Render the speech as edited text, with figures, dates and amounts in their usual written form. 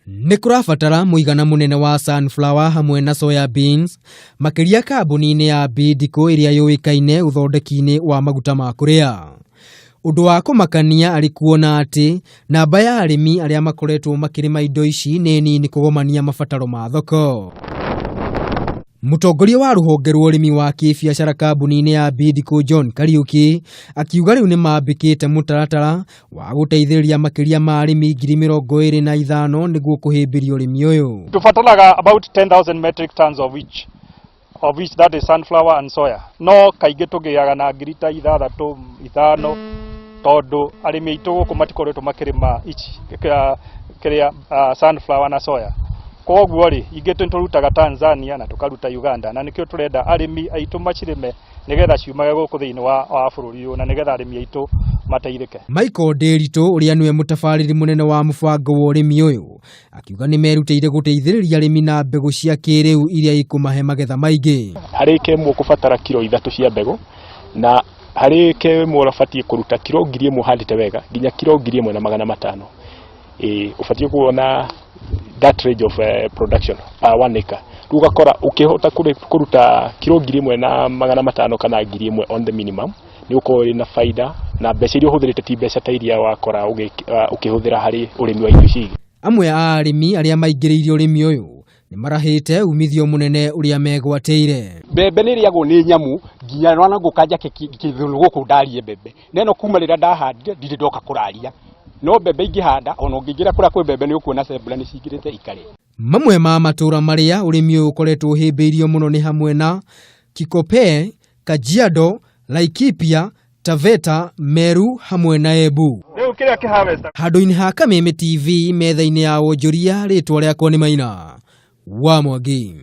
Nĩ kũrabatara mũigana mũnene wa sunflower hamwe na soya beans makiria kambuni-ini ya Bidco iria yũĩkaine uthondeki-ini wa maguta ma kũrĩa. Ũndũ wa kũmakania arĩ kuona atĩ namba ya arimi arĩa makoretwo makĩrĩma indo ici nĩ nini kũgomania mabataro ma thoko. Mũtongoria wa rũhonge rwa ũrĩmi wa kĩbiacara kambuni-ini ya Bidco John Kariuki akiuga rĩu nĩ mambĩkĩte mũtaratara wa gũteithĩrĩria makĩria ma arĩmi 25,000 nĩguo kũhĩmbĩria ũrĩmi ũyũ. Tubataraga about 10,000 metric tons of each that is sunflower and soya. No kaingĩ tũgĩaga na ngiri ta 6-5 tondũ arĩmi aitũ gũkũ matikoretwo makĩrĩma sunflower na soya. Koguo rĩ ingĩ tũrutaga Tanzania na tukaruta Uganda na nĩkĩo tũrenda arĩmi aitũ macirĩme nĩgetha ciumage gũkũ thĩinĩ wa bũrũri ũyũ na nĩgetha arĩmi aitũ mateithĩke. Michael Ndĩritũ ũrĩa nĩwe mũtabarĩri mũnene wa mũbango wa ũrĩmi ũyũ akiuga nĩ merutĩire gũteithĩrĩria arĩmi na mbegũ cia kĩrĩu iria ikũmahe magetha maingĩ. Harĩ kemwe kũbatara kilo 3 cia mbegũ na harĩ kemwe ũbatiĩ kũruta kilo 1,000 handĩte wega nginya kilo 1,500. Ubatie kuona that range of production per 1 acre. Ugakora ukihota kuruta kilo 1,500 kana 1,000 on the minimum ni uko na faida na mbeca iria uhuthirite ti mbeca ta iria wakora ukihuthira hari urimi wa indo ici. Amwe a arimi aria maingĩrĩirie urimi uyu ni marahite umithio munene uria megwateire. Mbembe ni riagwo ni nyamu nginya rwana ngukanja kithulu guku ndarie mbembe neno kuma rira ndahandire ndire ndoka kuraria no mbembe ingihanda ona ngĩngira kũrĩa kwĩ mbembe nĩ ũkuona cebula nĩ cingirĩte ikare. Mamwe ma matũra marĩa ũrĩmi ũyũ ũkoretwo ũhĩmbĩirio mũno nĩ hamwe na Kikope, Kajiado, Laikipia, Taveta, Meru hamwe na Embu. Handũ-inĩ ha Kameme TV metha-inĩ ya wonjoria rĩtwa rĩakwa nĩ Maina wa Mwangi.